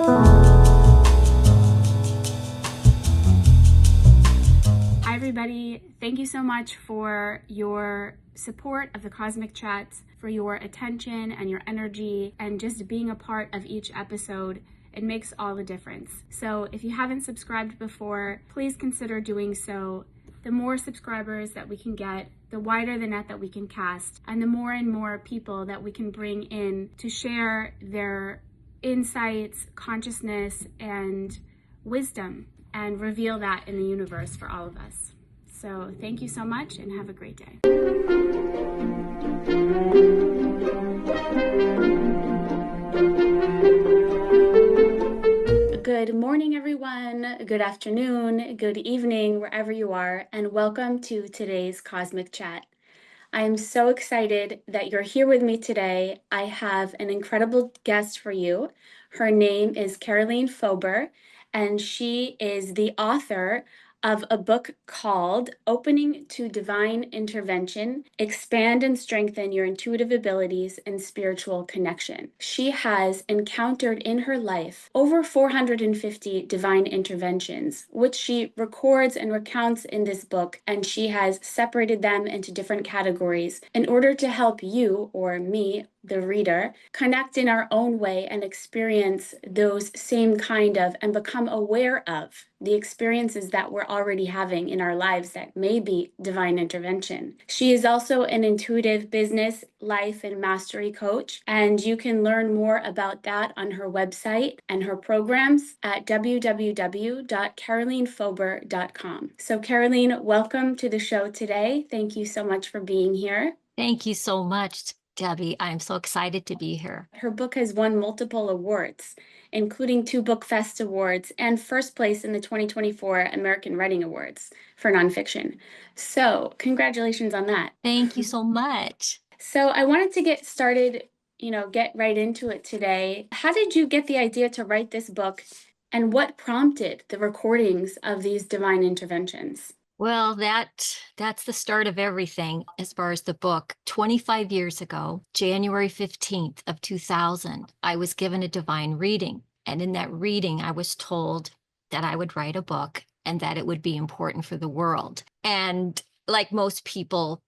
Hi, everybody. Thank you so much for your support of the Cosmic Chats, for your attention and your energy, and just being a part of each episode. It makes all the difference. So if you haven't subscribed before, please consider doing so. The more subscribers that we can get, the wider the net that we can cast, and the more and more people that we can bring in to share their insights, consciousness, and wisdom, and reveal that in the universe for all of us. So thank you so much and have a great day. Good morning, everyone. Good afternoon, good evening, wherever you are, and welcome to today's Cosmic Chat. I am so excited that you're here with me today. I have an incredible guest for you. Her name is Karoleen Fober, and she is the author of a book called Opening to Divine Intervention, Expand and Strengthen Your Intuitive Abilities and Spiritual Connection. She has encountered in her life over 450 divine interventions, which she records and recounts in this book, and she has separated them into different categories in order to help you or me, the reader, connect in our own way and experience those same kind of and become aware of the experiences that we're already having in our lives that may be divine intervention. She is also an intuitive business, life, and mastery coach, and you can learn more about that on her website and her programs at www.karoleenfober.com. So Karoleen, welcome to the show today. Thank you so much for being here. Thank you so much, Debbie. I'm so excited to be here. Her book has won multiple awards, including 2 Book Fest awards and first place in the 2024 American Writing Awards for nonfiction. So congratulations on that. Thank you so much. So I wanted to get started, get right into it today. How did you get the idea to write this book, and what prompted the recordings of these divine interventions? Well, that's the start of everything as far as the book. 25 years ago, January 15th of 2000, I was given a divine reading. And in that reading, I was told that I would write a book and that it would be important for the world. And like most people,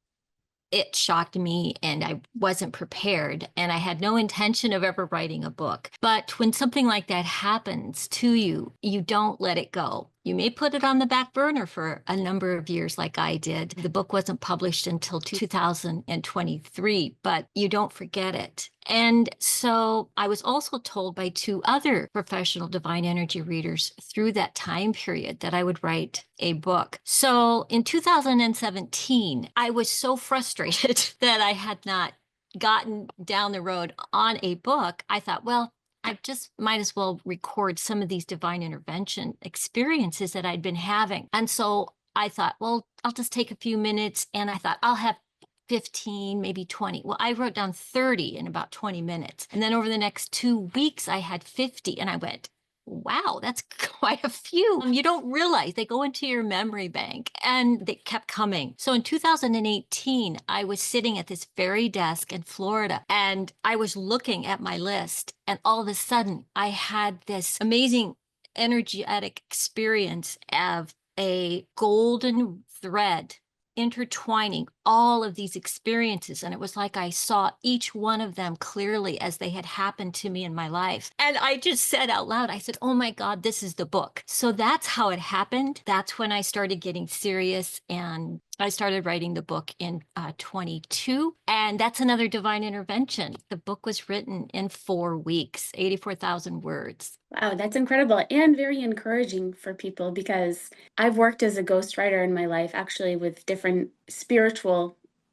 it shocked me and I wasn't prepared and I had no intention of ever writing a book. But when something like that happens to you, you don't let it go. You may put it on the back burner for a number of years like I did. The book wasn't published until 2023, but you don't forget it. And so I was also told by 2 other professional divine energy readers through that time period that I would write a book. So in 2017, I was so frustrated that I had not gotten down the road on a book. I thought, well, I just might as well record some of these divine intervention experiences that I'd been having. And so I thought, well, I'll just take a few minutes. And I thought I'll have 15, maybe 20. Well, I wrote down 30 in about 20 minutes. And then over the next 2 weeks, I had 50. And I went, wow, that's quite a few. You don't realize they go into your memory bank, and they kept coming. So in 2018, I was sitting at this very desk in Florida and I was looking at my list, and all of a sudden I had this amazing energetic experience of a golden thread intertwining all of these experiences. And it was like I saw each one of them clearly as they had happened to me in my life. And I just said out loud, I said, oh my God, this is the book. So that's how it happened. That's when I started getting serious, and I started writing the book in 22. And that's another divine intervention. The book was written in 4 weeks, 84,000 words. Wow, that's incredible and very encouraging for people, because I've worked as a ghostwriter in my life, actually, with different spiritual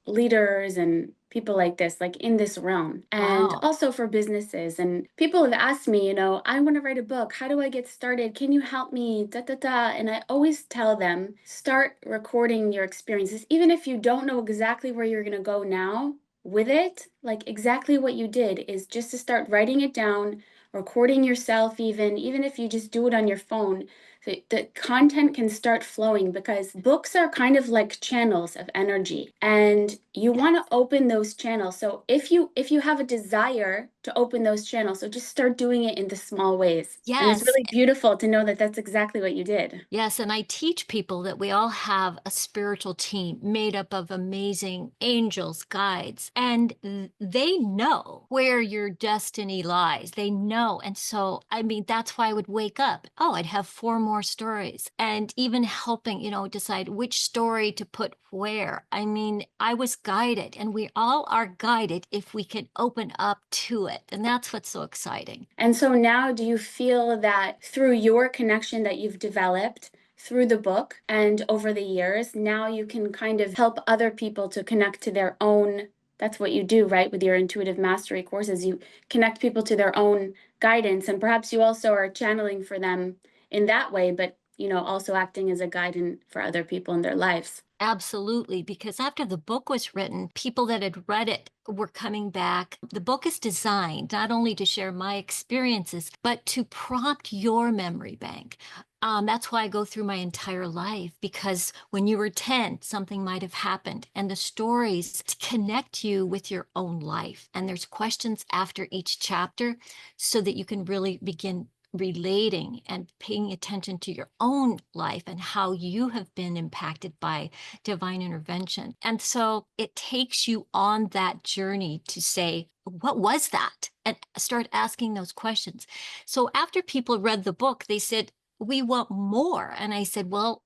leaders and people like this, like in this realm, and Wow. also for businesses. And people have asked me, I want to write a book. How do I get started? Can you help me? Da, da, da. And I always tell them, start recording your experiences, even if you don't know exactly where you're going to go now with it. Like exactly what you did is just to start writing it down, recording yourself, even if you just do it on your phone, So the content can start flowing because books are kind of like channels of energy, and you want to open those channels. So if you have a desire to open those channels, so just start doing it in the small ways. And it's Yes. really beautiful to know that that's exactly what you did. Yes, and I teach people that we all have a spiritual team made up of amazing angels, guides, and they know where your destiny lies. They know. And so, I mean, that's why I would wake up. Oh, I'd have four more stories, and even helping, decide which story to put where. I mean, I was guided, and we all are guided if we can open up to it. And that's what's so exciting. And so now, do you feel that through your connection that you've developed through the book and over the years, now you can kind of help other people to connect to their own? That's what you do, right? With your intuitive mastery courses, you connect people to their own guidance, and perhaps you also are channeling for them in that way, but also acting as a guidance for other people in their lives. Absolutely, because after the book was written, people that had read it were coming back. The book is designed not only to share my experiences, but to prompt your memory bank. That's why I go through my entire life, because when you were 10, something might have happened, and the stories connect you with your own life. And there's questions after each chapter so that you can really begin relating and paying attention to your own life and how you have been impacted by divine intervention. And so it takes you on that journey to say, what was that? And start asking those questions. So after people read the book, they said, we want more. And I said, well,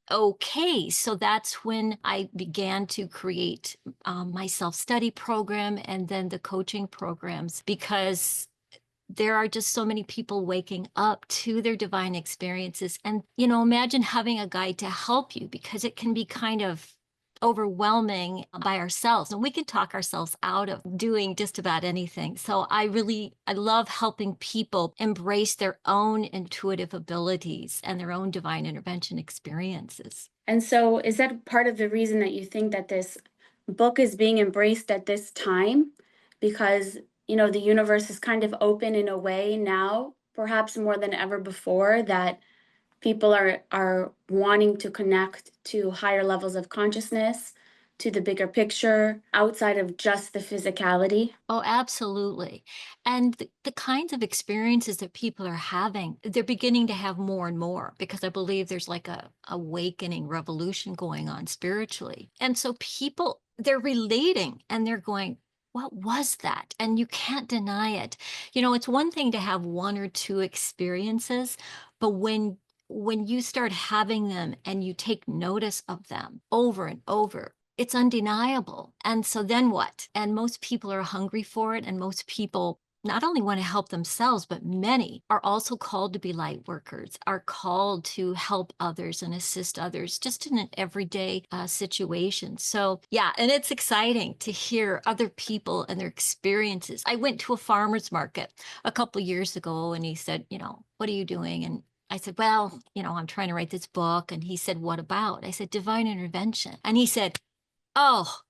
okay. So that's when I began to create my self study program and then the coaching programs, because there are just so many people waking up to their divine experiences. And, imagine having a guide to help you, because it can be kind of overwhelming by ourselves, and we can talk ourselves out of doing just about anything. So I love helping people embrace their own intuitive abilities and their own divine intervention experiences. And so, is that part of the reason that you think that this book is being embraced at this time? Because, the universe is kind of open in a way now, perhaps more than ever before, that people are wanting to connect to higher levels of consciousness, to the bigger picture, outside of just the physicality. Oh, absolutely. And the kinds of experiences that people are having, they're beginning to have more and more, because I believe there's like a awakening revolution going on spiritually. And so people, they're relating and they're going, what was that? And you can't deny it. It's one thing to have one or two experiences, but when you start having them and you take notice of them over and over, it's undeniable. And so then what? And most people are hungry for it. And most people not only want to help themselves, but many are also called to be light workers, are called to help others and assist others just in an everyday situation. So, yeah, and it's exciting to hear other people and their experiences. I went to a farmer's market a couple years ago, and he said, what are you doing? And I said, well, I'm trying to write this book. And he said, what about? I said, divine intervention. And he said, oh,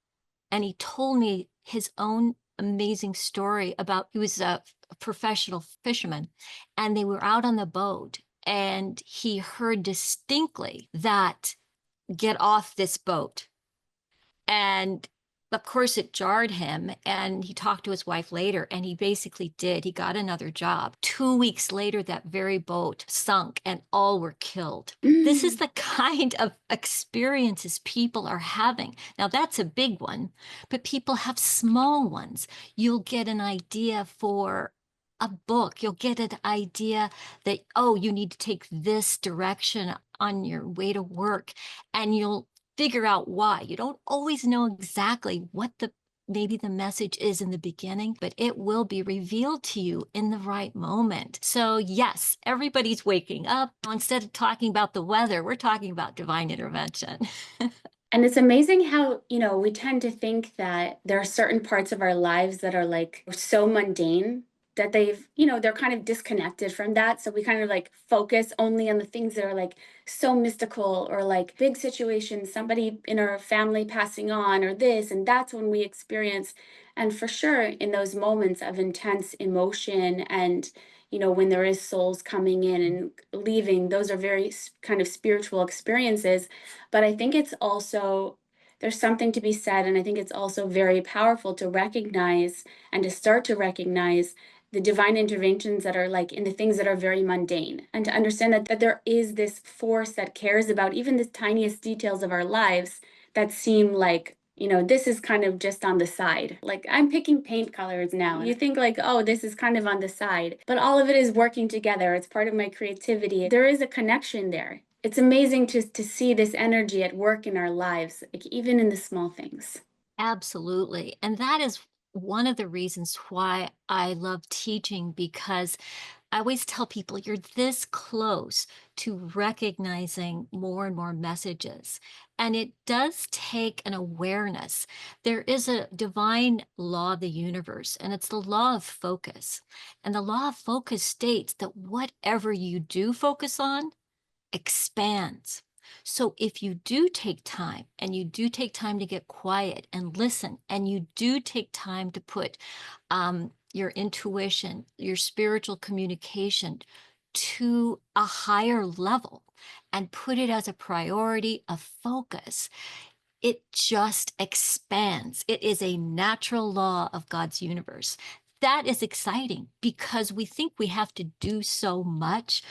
and he told me his own amazing story about he was a professional fisherman, and they were out on the boat, and he heard distinctly that, get off this boat. And of course, it jarred him. And he talked to his wife later, and he basically did. He got another job. 2 weeks later, that very boat sunk and all were killed. This is Mm. the kind of experiences people are having. Now, that's a big one, but people have small ones. You'll get an idea for a book. You'll get an idea that, oh, you need to take this direction on your way to work, and you'll figure out why. You don't always know exactly what maybe the message is in the beginning, but it will be revealed to you in the right moment. So, yes, everybody's waking up. Instead of talking about the weather, we're talking about divine intervention. And it's amazing how, we tend to think that there are certain parts of our lives that are like so mundane that they're kind of disconnected from that. So we kind of like focus only on the things that are like so mystical, or like big situations, somebody in our family passing on, or this, and that's when we experience. And for sure, in those moments of intense emotion and, when there is souls coming in and leaving, those are very kind of spiritual experiences. But I think it's also, there's something to be said, and I think it's also very powerful to recognize and to start to recognize the divine interventions that are like in the things that are very mundane, and to understand that there is this force that cares about even the tiniest details of our lives that seem like, this is kind of just on the side. Like, I'm picking paint colors now. You think like, oh, this is kind of on the side, but all of it is working together. It's part of my creativity. There is a connection there. It's amazing to see this energy at work in our lives, like even in the small things. Absolutely. And that is one of the reasons why I love teaching, because I always tell people you're this close to recognizing more and more messages. And it does take an awareness. There is a divine law of the universe, and it's the law of focus. And the law of focus states that whatever you do focus on expands. So if you do take time, and you do take time to get quiet and listen, and you do take time to put your intuition, your spiritual communication to a higher level and put it as a priority of focus, it just expands. It is a natural law of God's universe. That is exciting because we think we have to do so much.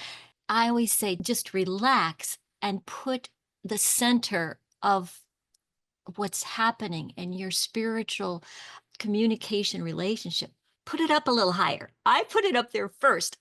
I always say just relax and put the center of what's happening in your spiritual communication relationship, put it up a little higher. I put it up there first.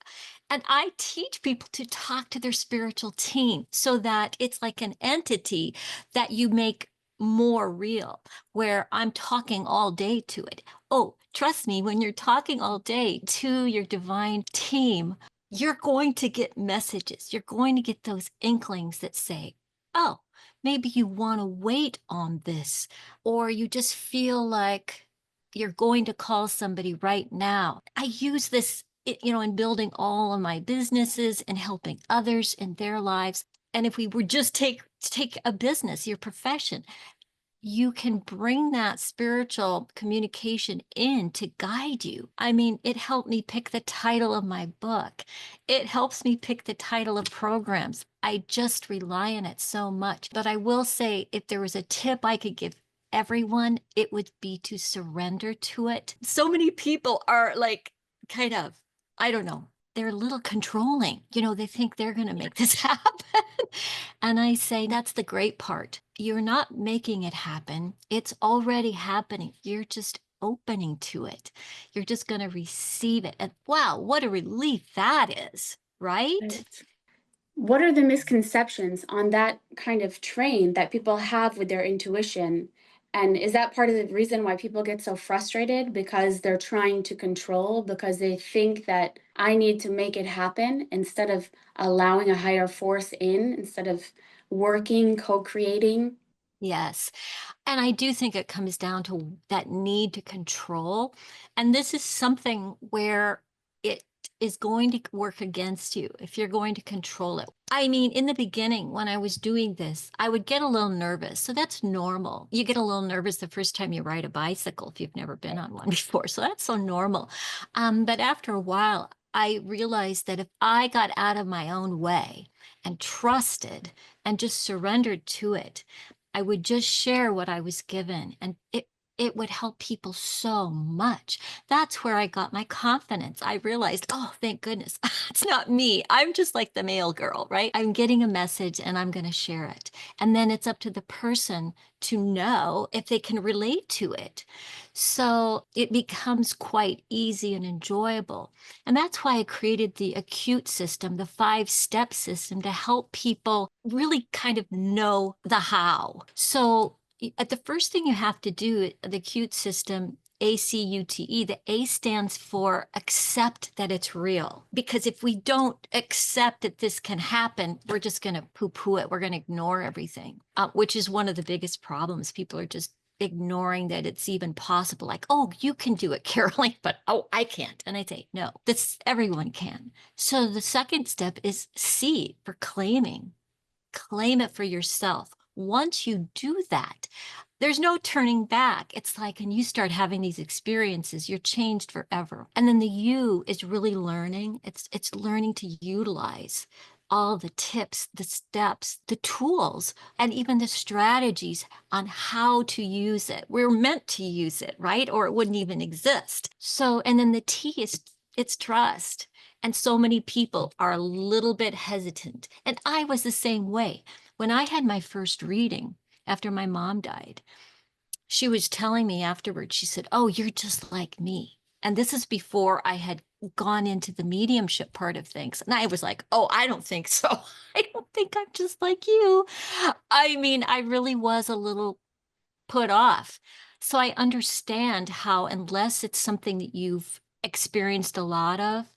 And I teach people to talk to their spiritual team so that it's like an entity that you make more real, where I'm talking all day to it. Oh, trust me, when you're talking all day to your divine team, you're going to get messages. You're going to get those inklings that say, oh, maybe you want to wait on this, or you just feel like you're going to call somebody right now. I use this, in building all of my businesses and helping others in their lives. And if we were just take a business, your profession, you can bring that spiritual communication in to guide you. I mean, it helped me pick the title of my book. It helps me pick the title of programs. I just rely on it so much. But I will say, if there was a tip I could give everyone, it would be to surrender to it. So many people are like, kind of, I don't know, they're a little controlling. They think they're going to make this happen. And I say, that's the great part. You're not making it happen. It's already happening. You're just opening to it. You're just going to receive it. And wow, what a relief that is, right? Right. What are the misconceptions on that kind of train that people have with their intuition? And is that part of the reason why people get so frustrated? Because they're trying to control, because they think that I need to make it happen instead of allowing a higher force in, instead of working, co creating? Yes. And I do think it comes down to that need to control. And this is something where it is going to work against you if you're going to control it. I mean, in the beginning, when I was doing this, I would get a little nervous. So that's normal. You get a little nervous the first time you ride a bicycle if you've never been on one before. So that's so normal. But after a while, I realized that if I got out of my own way and trusted and just surrendered to it, I would just share what I was given, and it would help people so much. That's where I got my confidence. I realized, oh, thank goodness, it's not me. I'm just like the mail girl, right? I'm getting a message and I'm going to share it. And then it's up to the person to know if they can relate to it. So it becomes quite easy and enjoyable. And that's why I created the acute system, the 5-step system, to help people really kind of know the how. So at the first thing you have to do, the acute system, ACUTE, the A stands for accept that it's real. Because if we don't accept that this can happen, we're just going to poo-poo it. We're going to ignore everything, which is one of the biggest problems. People are just ignoring that it's even possible. Like, oh, you can do it, Karoleen, but oh, I can't. And I say, no, this everyone can. So the second step is C, for claiming. Claim it for yourself. Once you do that, There's no turning back. It's like, and you start having these experiences, you're changed forever. And then the you is really learning. It's learning to utilize all the tips, the steps, the tools, and even the strategies on how to use it. We're meant to use it, right? Or it wouldn't even exist. So, and then the T is it's trust. And so many people are a little bit hesitant. And I was the same way. When I had my first reading after my mom died, she was telling me afterwards, she said, "Oh, you're just like me." And this is before I had gone into the mediumship part of things. And I was like, "Oh, I don't think so. I don't think I'm just like you." I mean, I really was a little put off. So I understand how, unless it's something that you've experienced a lot of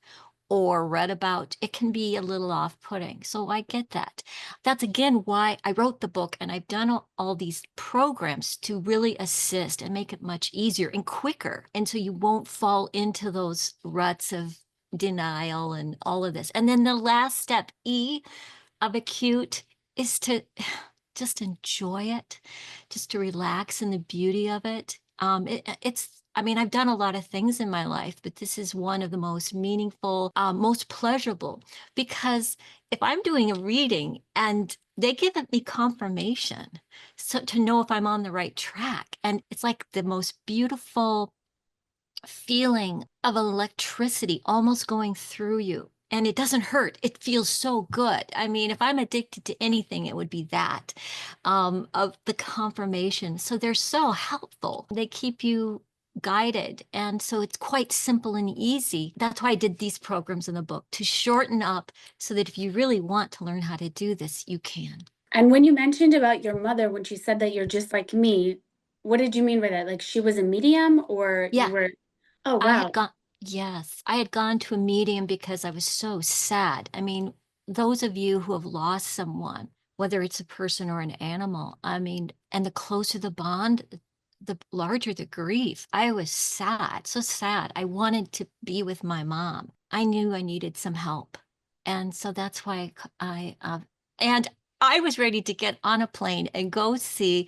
or read about, it can be a little off putting. So I get that. That's again why I wrote the book, and I've done all these programs to really assist and make it much easier and quicker. And so you won't fall into those ruts of denial and all of this. And then the last step, E of acute, is to just enjoy it, just to relax in the beauty of it. I mean, I've done a lot of things in my life, but this is one of the most meaningful, most pleasurable, because if I'm doing a reading and they give me confirmation, so to know if I'm on the right track, and it's like the most beautiful feeling of electricity almost going through you. And it doesn't hurt. It feels so good. I mean, if I'm addicted to anything, it would be that, of the confirmation. So they're so helpful. They keep you guided. And so it's quite simple and easy. That's why I did these programs in the book, to shorten up so that if you really want to learn how to do this, you can. And when you mentioned about your mother, when she said that you're just like me, what did you mean by that? Like she was a medium or you Yeah, were, oh, I had wow. gone, yes, I had gone to a medium because I was so sad. I mean, those of you who have lost someone, whether it's a person or an animal, I mean, and the closer the bond, the larger the grief. I was sad, so sad. I wanted to be with my mom. I knew I needed some help. And so that's why and I was ready to get on a plane and go see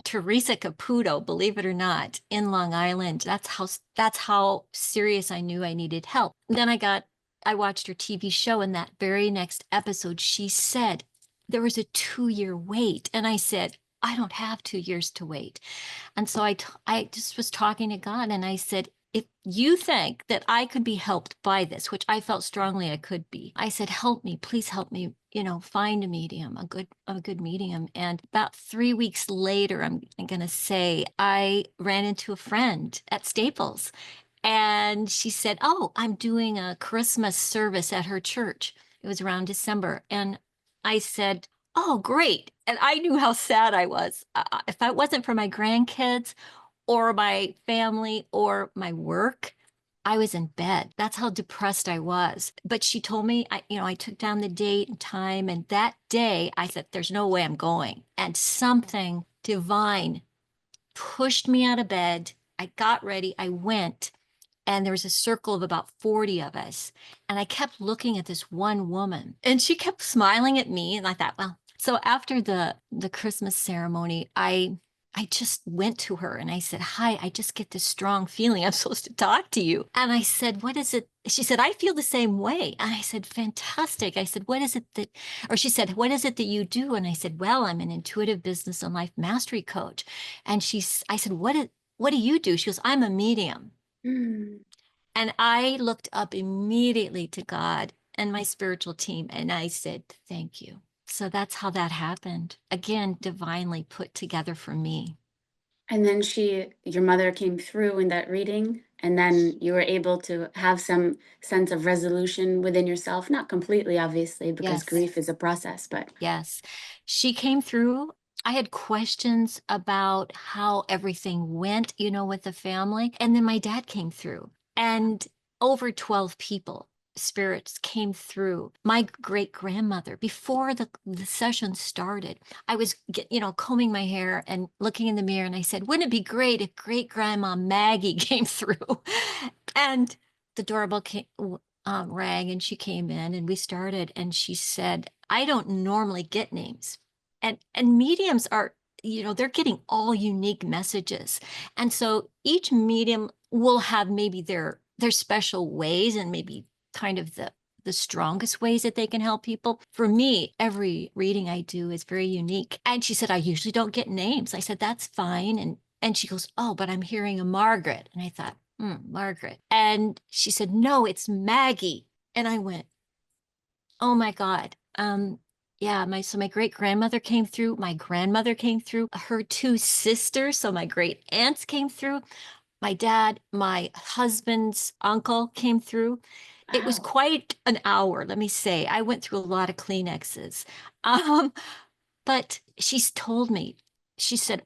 Teresa Caputo, believe it or not, in Long Island. That's how serious I knew I needed help. Then I watched her TV show, and that very next episode, she said there was a 2-year wait. And I said, I don't have 2 years to wait. And so I just was talking to God, and I said, if you think that I could be helped by this, which I felt strongly I could be, I said, help me, please help me, find a medium, a good medium. And about 3 weeks later, I'm going to say, I ran into a friend at Staples, and she said, "Oh, I'm doing a Christmas service at her church." It was around December. And I said, "Oh, great." And I knew how sad I was. If it wasn't for my grandkids or my family or my work, I was in bed. That's how depressed I was. But she told me, I took down the date and time. And that day I said, there's no way I'm going. And something divine pushed me out of bed. I got ready. I went, and there was a circle of about 40 of us. And I kept looking at this one woman, and she kept smiling at me. And I thought, well, so after the Christmas ceremony, I just went to her and I said, "Hi, I just get this strong feeling I'm supposed to talk to you." And I said, "What is it?" She said, "I feel the same way." And I said, "Fantastic." I said, "What is it that," or she said, "What is it that you do?" And I said, "Well, I'm an intuitive business and life mastery coach." And I said, what do you do?" She goes, "I'm a medium." Mm. And I looked up immediately to God and my spiritual team, and I said, "Thank you." So that's how that happened. Again, divinely put together for me. And then your mother came through in that reading, and then you were able to have some sense of resolution within yourself. Not completely, obviously, because Yes, grief is a process, but yes. She came through. I had questions about how everything went, with the family. And then my dad came through, and over 12 people, spirits came through. My great grandmother, before the session started, I was, combing my hair and looking in the mirror, and I said, "Wouldn't it be great if great grandma Maggie came through?" And the doorbell rang, and she came in, and we started, and she said, "I don't normally get names." And mediums are, they're getting all unique messages. And so each medium will have maybe their special ways and maybe kind of the strongest ways that they can help people. For me, every reading I do is very unique. And she said, I usually don't get names. I said, that's fine. And she goes, oh, but I'm hearing a Margaret. And I thought, Margaret. And she said, no, it's Maggie. And I went, oh my God. Yeah, my great grandmother came through, my grandmother came through, her two sisters, so my great aunts came through, my dad, my husband's uncle came through. It was Wow. quite an hour, let me say. I went through a lot of Kleenexes. Um, but she's told me, she said,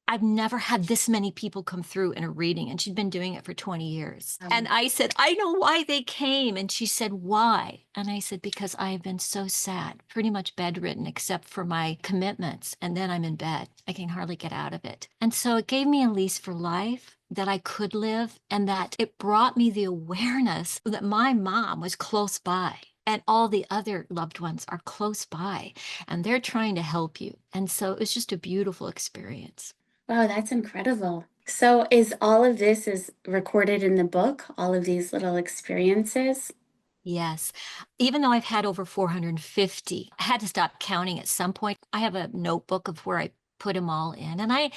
I've never had this many people come through in a reading, and she'd been doing it for 20 years. And I said, I know why they came. And she said, why? And I said, because I've been so sad, pretty much bedridden, except for my commitments. And then I'm in bed. I can hardly get out of it. And so it gave me a lease for life that I could live, and that it brought me the awareness that my mom was close by. And all the other loved ones are close by, and they're trying to help you. And so it was just a beautiful experience. Wow, that's incredible. So is all of this is recorded in the book, all of these little experiences? Yes. Even though I've had over 450, I had to stop counting at some point. I have a notebook of where I put them all in. And I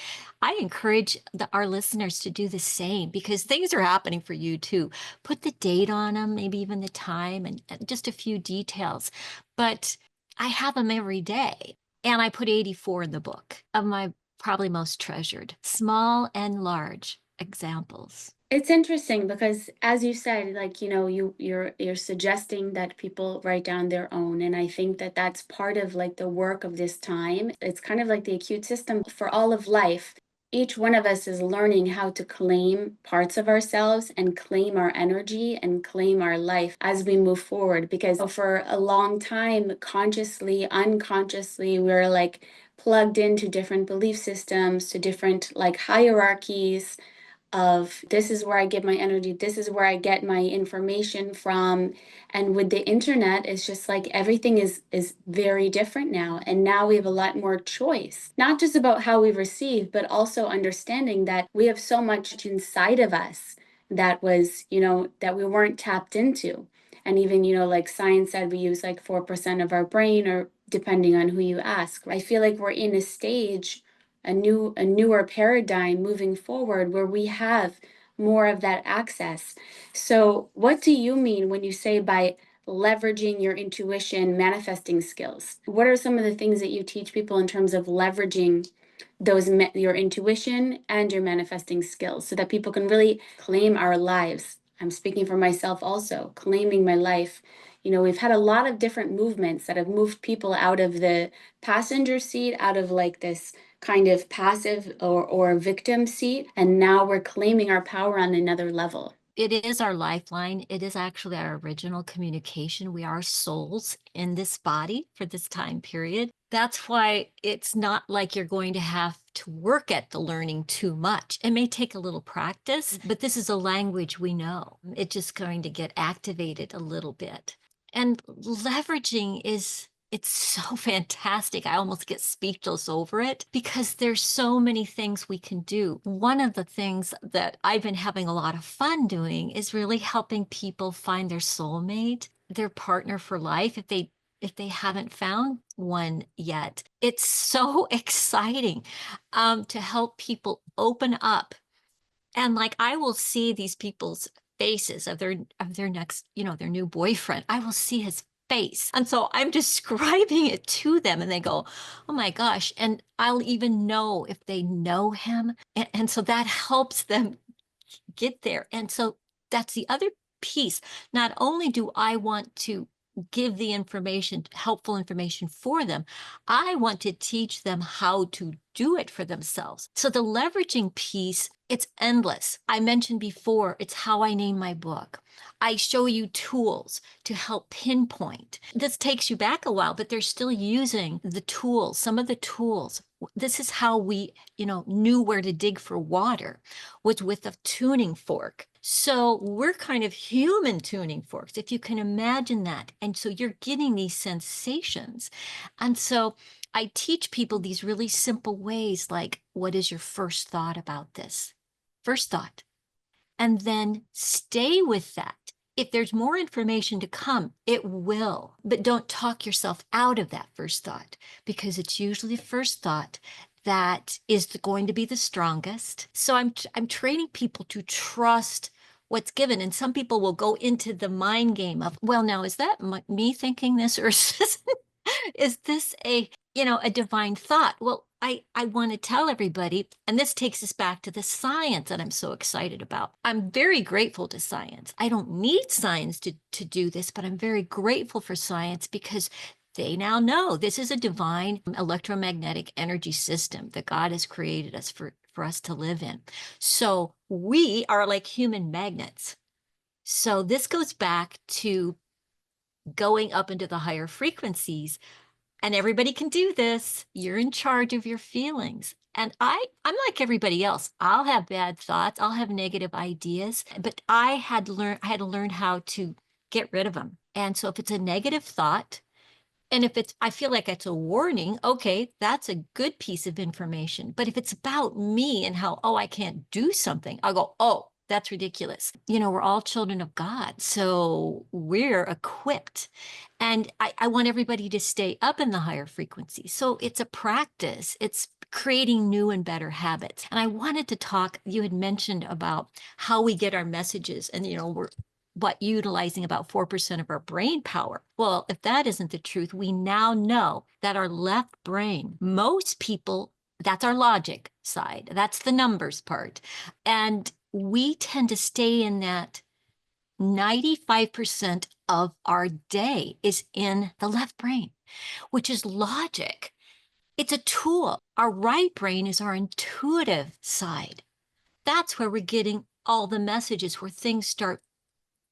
encourage our listeners to do the same, because things are happening for you too. Put the date on them, maybe even the time, and just a few details. But I have them every day. And I put 84 in the book of my probably most treasured, small and large examples. It's interesting because as you said, like, you're suggesting that people write down their own. And I think that that's part of like the work of this time. It's kind of like the acute system for all of life. Each one of us is learning how to claim parts of ourselves and claim our energy and claim our life as we move forward. Because for a long time, consciously, unconsciously, we're like plugged into different belief systems, to different like hierarchies of this is where I get my energy, this is where I get my information from. And with the internet, it's just like everything is very different now. And now we have a lot more choice, not just about how we receive, but also understanding that we have so much inside of us that was, that we weren't tapped into. And even, like science said, we use like 4% of our brain, or depending on who you ask. I feel like we're in a stage, a newer paradigm moving forward where we have more of that access. So what do you mean when you say by leveraging your intuition, manifesting skills? What are some of the things that you teach people in terms of leveraging your intuition and your manifesting skills so that people can really claim our lives? I'm speaking for myself also, claiming my life. We've had a lot of different movements that have moved people out of the passenger seat, out of like this kind of passive or victim seat, and now we're claiming our power on another level. It is our lifeline. It is actually our original communication. We are souls in this body for this time period. That's why it's not like you're going to have to work at the learning too much. It may take a little practice, but this is a language we know. It's just going to get activated a little bit. And leveraging it's so fantastic. I almost get speechless over it, because there's so many things we can do. One of the things that I've been having a lot of fun doing is really helping people find their soulmate, their partner for life, if they haven't found one yet. It's so exciting to help people open up. And like I will see these people's faces of their next, their new boyfriend. I will see his face. And so I'm describing it to them, and they go, oh my gosh. And I'll even know if they know him. And so that helps them get there. And so that's the other piece. Not only do I want to give the information, helpful information for them, I want to teach them how to do it for themselves. So the leveraging piece, it's endless. I mentioned before, it's how I name my book. I show you tools to help pinpoint. This takes you back a while, but they're still using the tools, some of the tools. This is how we, knew where to dig for water, was with a tuning fork. So we're kind of human tuning forks, if you can imagine that. And so you're getting these sensations. And so I teach people these really simple ways, like, what is your first thought about this? First thought. And then stay with that. If there's more information to come, it will. But don't talk yourself out of that first thought, because it's usually the first thought that is going to be the strongest. So I'm training people to trust what's given. And some people will go into the mind game of, well, now is that me thinking this, or is this a divine thought? Well, I want to tell everybody, and this takes us back to the science that I'm so excited about. I'm very grateful to science. I don't need science to do this, but I'm very grateful for science because they now know this is a divine electromagnetic energy system that God has created us for us to live in. So we are like human magnets. So this goes back to going up into the higher frequencies, and everybody can do this. You're in charge of your feelings. And I'm like everybody else. I'll have bad thoughts. I'll have negative ideas, but I had to learn how to get rid of them. And so if it's a negative thought, and if I feel like it's a warning, okay, that's a good piece of information. But if it's about me and how, oh, I can't do something, I'll go, oh, that's ridiculous. We're all children of God, so we're equipped. And I want everybody to stay up in the higher frequency. So it's a practice. It's creating new and better habits. And I wanted to talk, you had mentioned about how we get our messages, and we're utilizing about 4% of our brain power. Well, if that isn't the truth, we now know that our left brain, most people, that's our logic side. That's the numbers part. And we tend to stay in that 95% of our day is in the left brain, which is logic. It's a tool. Our right brain is our intuitive side. That's where we're getting all the messages, where things start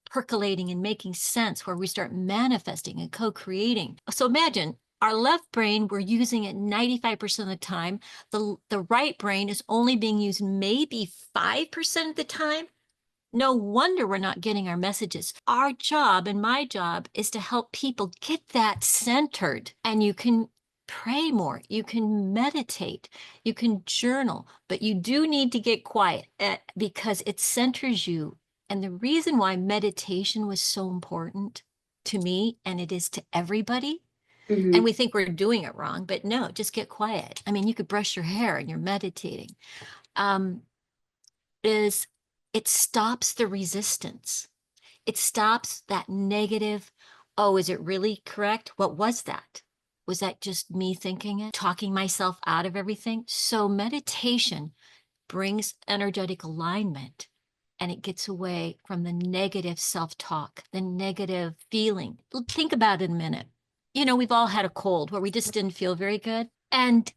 percolating and making sense, where we start manifesting and co-creating. So imagine our left brain, we're using it 95% of the time. The right brain is only being used maybe 5% of the time. No wonder we're not getting our messages. Our job, and my job, is to help people get that centered. And you can pray more, you can meditate, you can journal, but you do need to get quiet because it centers you. And the reason why meditation was so important to me, and it is to everybody, and Hmm. we think we're doing it wrong, but no, just get quiet. I mean, you could brush your hair and you're meditating. Um, is it stops the resistance. It stops that negative, oh, is it really correct? What was that? Was that just me thinking it, talking myself out of everything? So meditation brings energetic alignment, and it gets away from the negative self-talk, the negative feeling. Think about it a minute. We've all had a cold where we just didn't feel very good. And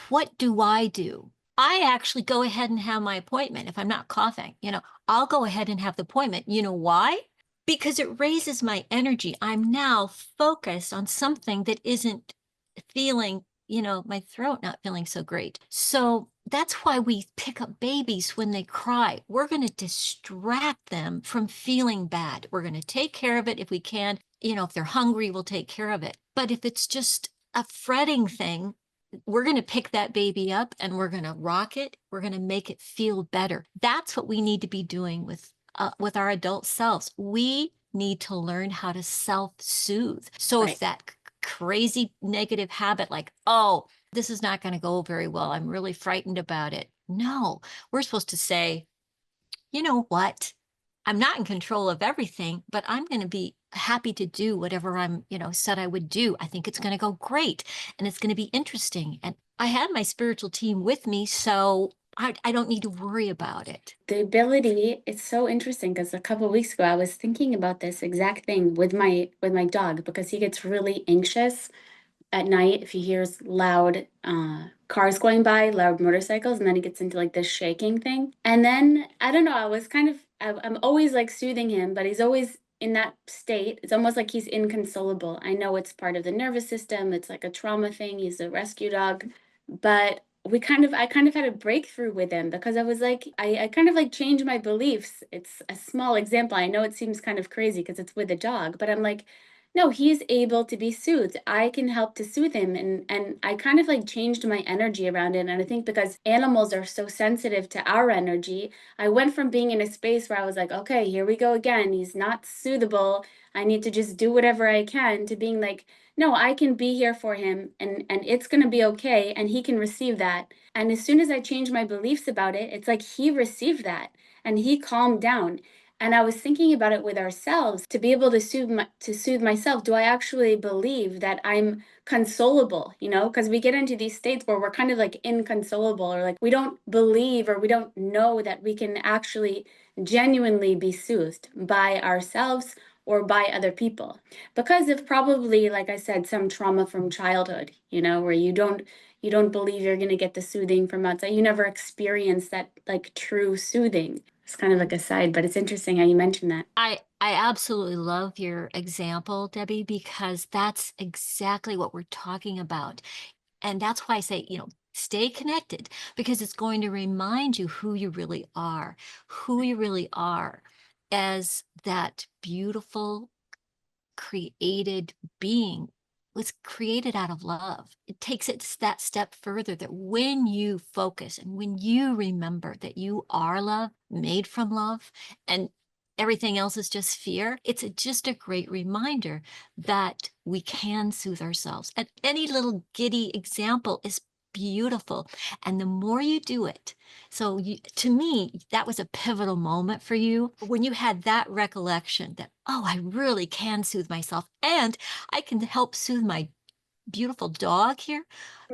what do? I actually go ahead and have my appointment. If I'm not coughing, I'll go ahead and have the appointment. You know why? Because it raises my energy. I'm now focused on something that isn't feeling, my throat not feeling so great. So that's why we pick up babies when they cry. We're going to distract them from feeling bad. We're going to take care of it if we can. If they're hungry, we'll take care of it. But if it's just a fretting thing, we're going to pick that baby up and we're going to rock it. We're going to make it feel better. That's what we need to be doing with our adult selves. We need to learn how to self-soothe. So if Right. that crazy negative habit, like, oh, this is not going to go very well, I'm really frightened about it. No, we're supposed to say, you know what? I'm not in control of everything, but I'm going to be happy to do whatever I'm, said I would do. I think it's going to go great and it's going to be interesting. And I had my spiritual team with me, so I don't need to worry about it. The ability, it's so interesting because a couple of weeks ago I was thinking about this exact thing with my dog because he gets really anxious at night if he hears loud cars going by, loud motorcycles, and then he gets into like this shaking thing. And then I don't know, I was kind of I'm always like soothing him, but he's always in that state. It's almost like he's inconsolable. I know it's part of the nervous system. It's like a trauma thing. He's a rescue dog, but I kind of had a breakthrough with him because I was like, I kind of like changed my beliefs. It's a small example. I know it seems kind of crazy because it's with a dog, but I'm like, no, he's able to be soothed. I can help to soothe him. And I kind of like changed my energy around it. And I think because animals are so sensitive to our energy, I went from being in a space where I was like, okay, here we go again. He's not soothable. I need to just do whatever I can, to being like, no, I can be here for him, and it's going to be okay, and he can receive that. And as soon as I changed my beliefs about it, it's like he received that and he calmed down. And I was thinking about it with ourselves, to be able to soothe myself. Do I actually believe that I'm consolable? Because we get into these states where we're kind of like inconsolable, or like we don't believe or we don't know that we can actually genuinely be soothed by ourselves or by other people, because of probably, like I said, some trauma from childhood, where you don't believe you're going to get the soothing from outside. You never experience that like true soothing. It's kind of like a side, but it's interesting how you mentioned that. I absolutely love your example, Debbie, because that's exactly what we're talking about. And that's why I say, stay connected, because it's going to remind you who you really are as that beautiful created being, was created out of love. It takes it that step further, that when you focus and when you remember that you are love, made from love, and everything else is just fear, it's just a great reminder that we can soothe ourselves. And any little giddy example is beautiful. And the more you do it, so to me, that was a pivotal moment for you when you had that recollection that, oh, I really can soothe myself and I can help soothe my beautiful dog here.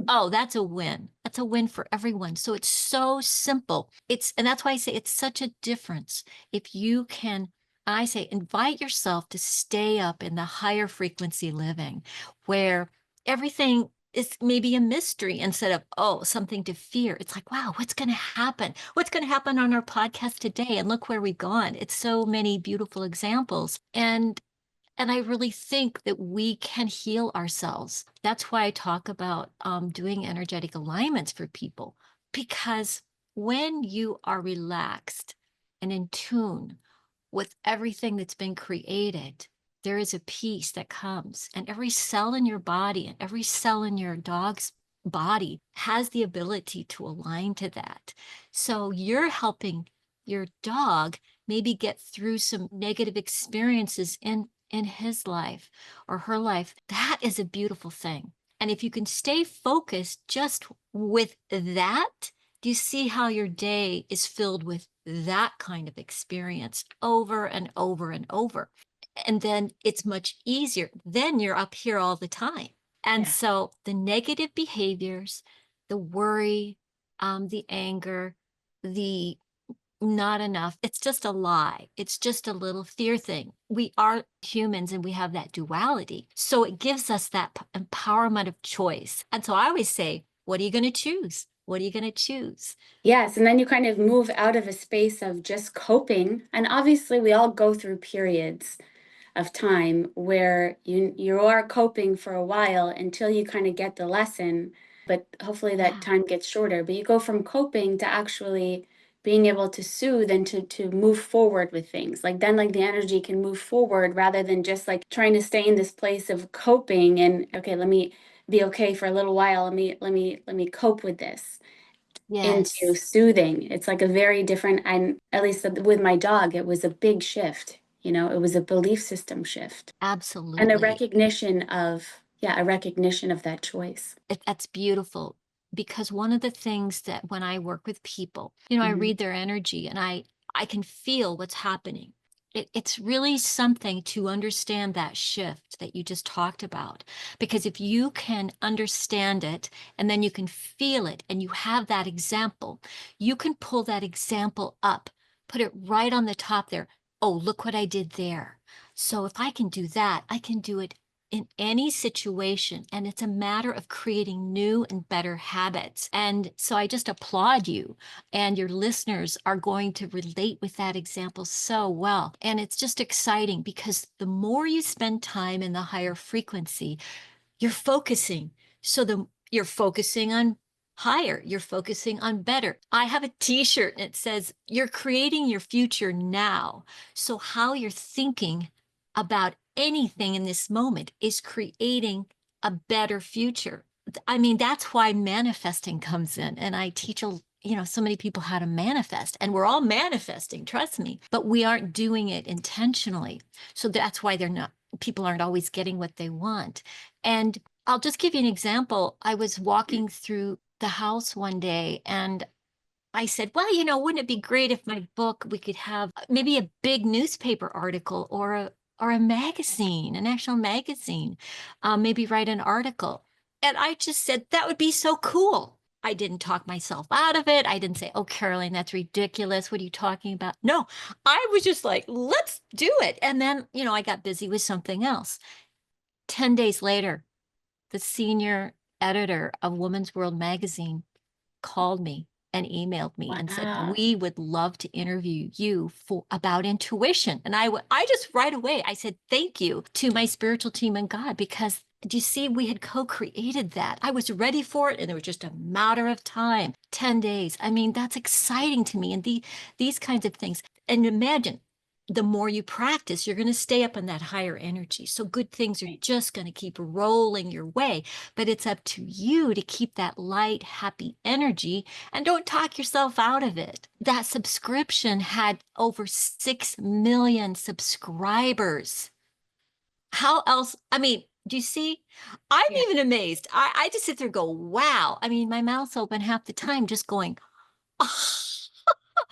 Oh, that's a win. That's a win for everyone. So it's so simple. And that's why I say it's such a difference. If you can, I say, invite yourself to stay up in the higher frequency living, where everything is maybe a mystery instead of, oh, something to fear. It's like, wow, what's going to happen? What's going to happen on our podcast today? And look where we've gone. It's so many beautiful examples. And I really think that we can heal ourselves. That's why I talk about doing energetic alignments for people, because when you are relaxed and in tune with everything that's been created, there is a peace that comes, and every cell in your body and every cell in your dog's body has the ability to align to that. So you're helping your dog maybe get through some negative experiences in his life or her life. That is a beautiful thing. And if you can stay focused just with that, do you see how your day is filled with that kind of experience over and over and over? And then it's much easier. Then you're up here all the time. And Yeah. so the negative behaviors, the worry, the anger, the not enough. It's just a lie. It's just a little fear thing. We are humans and we have that duality. So it gives us that empowerment of choice. And so I always say, what are you going to choose? What are you going to choose? Yes, and then you kind of move out of a space of just coping. And obviously, we all go through periods of time where you are coping for a while until you kind of get the lesson, but hopefully that Yeah. time gets shorter. But you go from coping to actually being able to soothe and to move forward with things. Like then like the energy can move forward rather than just like trying to stay in this place of coping and okay, let me be okay for a little while. Let me cope with this, into Yes, soothing. It's like a very different, and at least with my dog, it was a big shift. It was a belief system shift and a absolutely. recognition of, yeah, a recognition of that choice. That's beautiful, because one of the things that when I work with people, I Mhm. read their energy and I can feel what's happening. It's really something to understand that shift that you just talked about, because if you can understand it and then you can feel it and you have that example, you can pull that example up, put it right on the top there. Oh, look what I did there. So if I can do that, I can do it in any situation. And it's a matter of creating new and better habits. And so I just applaud you. And your listeners are going to relate with that example so well. And it's just exciting, because the more you spend time in the higher frequency, you're focusing. So you're focusing on higher, you're focusing on better. I have a t-shirt and it says, you're creating your future now. So how you're thinking about anything in this moment is creating a better future. I mean, that's why manifesting comes in. And I teach so many people how to manifest, and we're all manifesting, trust me, but we aren't doing it intentionally. So that's why people aren't always getting what they want. And I'll just give you an example. I was walking through the house one day and I said, well, wouldn't it be great if my book, we could have maybe a big newspaper article or a magazine, a national magazine, maybe write an article. And I just said, that would be so cool. I didn't talk myself out of it. I didn't say, oh, Karoleen, that's ridiculous. What are you talking about? No, I was just like, let's do it. And then, I got busy with something else. 10 days later, the senior editor of Woman's World magazine called me and emailed me and said, Wow. we would love to interview you about intuition. And I just right away, I said, thank you to my spiritual team and God, because do you see, we had co-created that. I was ready for it. And it was just a matter of time, 10 days. I mean, that's exciting to me. And these kinds of things. And imagine, the more you practice, you're going to stay up in that higher energy. So good things are just going to keep rolling your way. But it's up to you to keep that light, happy energy and don't talk yourself out of it. That subscription had over 6 million subscribers. How else? I mean, do you see? I'm Yeah. even amazed. I just sit there and go, wow. I mean, my mouth's open half the time, just going, oh.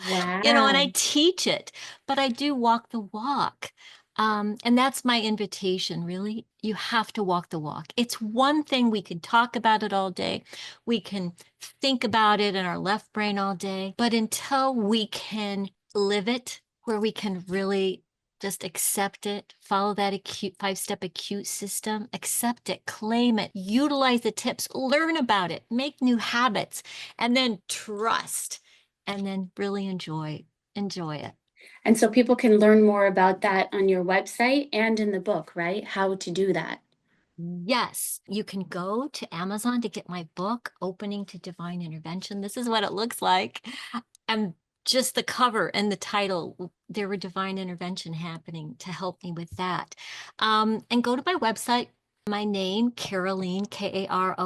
And I Wow. teach it, but I do walk the walk. And that's my invitation, really. You have to walk the walk. It's one thing we can talk about it all day. We can think about it in our left brain all day, but until we can live it, where we can really just accept it, follow that acute 5-step acute system, accept it, claim it, utilize the tips, learn about it, make new habits, and then trust and then really enjoy it. And so people can learn more about that on your website and in the book, right? How to do that. Yes, you can go to Amazon to get my book, Opening to Divine Intervention. This is what it looks like. And just the cover and the title, there were divine intervention happening to help me with that. And go to my website, my name, Karoleen, Karoleen,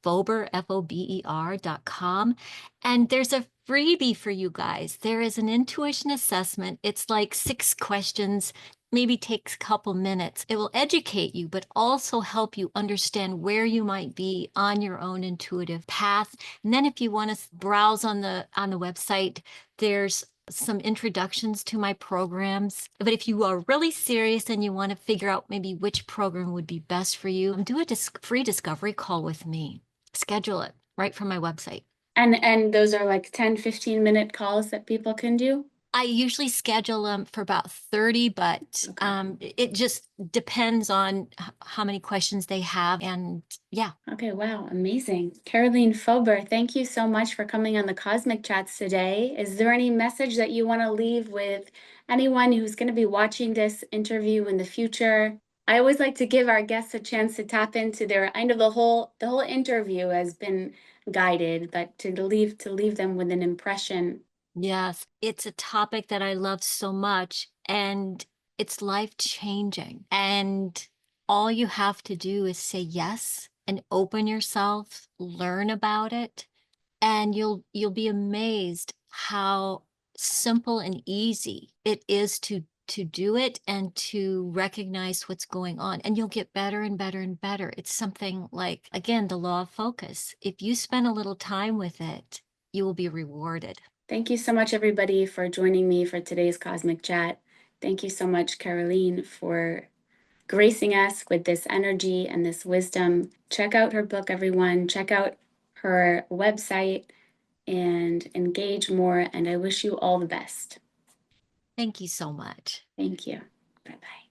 Fober, Fober.com. And there's a freebie for you guys. There is an intuition assessment. It's like 6 questions, maybe takes a couple minutes. It will educate you, but also help you understand where you might be on your own intuitive path. And then if you want to browse on the website, there's some introductions to my programs. But if you are really serious and you want to figure out maybe which program would be best for you, do a free discovery call with me. Schedule it right from my website. And those are like 10, 15-minute calls that people can do? I usually schedule them for about 30, but Okay. it just depends on how many questions they have. And yeah. Okay, wow, amazing. Karoleen Fober, thank you so much for coming on the Cosmic Chats today. Is there any message that you want to leave with anyone who's going to be watching this interview in the future? I always like to give our guests a chance to tap into their, I know the whole interview has been guided, but to leave them with an impression. Yes, it's a topic that I love so much and it's life changing. And all you have to do is say yes and open yourself, learn about it, and you'll be amazed how simple and easy it is to do it and to recognize what's going on. And you'll get better and better and better. It's something like, again, the law of focus. If you spend a little time with it, you will be rewarded. Thank you so much, everybody, for joining me for today's Cosmic Chat. Thank you so much, Karoleen, for gracing us with this energy and this wisdom. Check out her book, everyone. Check out her website and engage more. And I wish you all the best. Thank you so much. Thank you. Bye bye.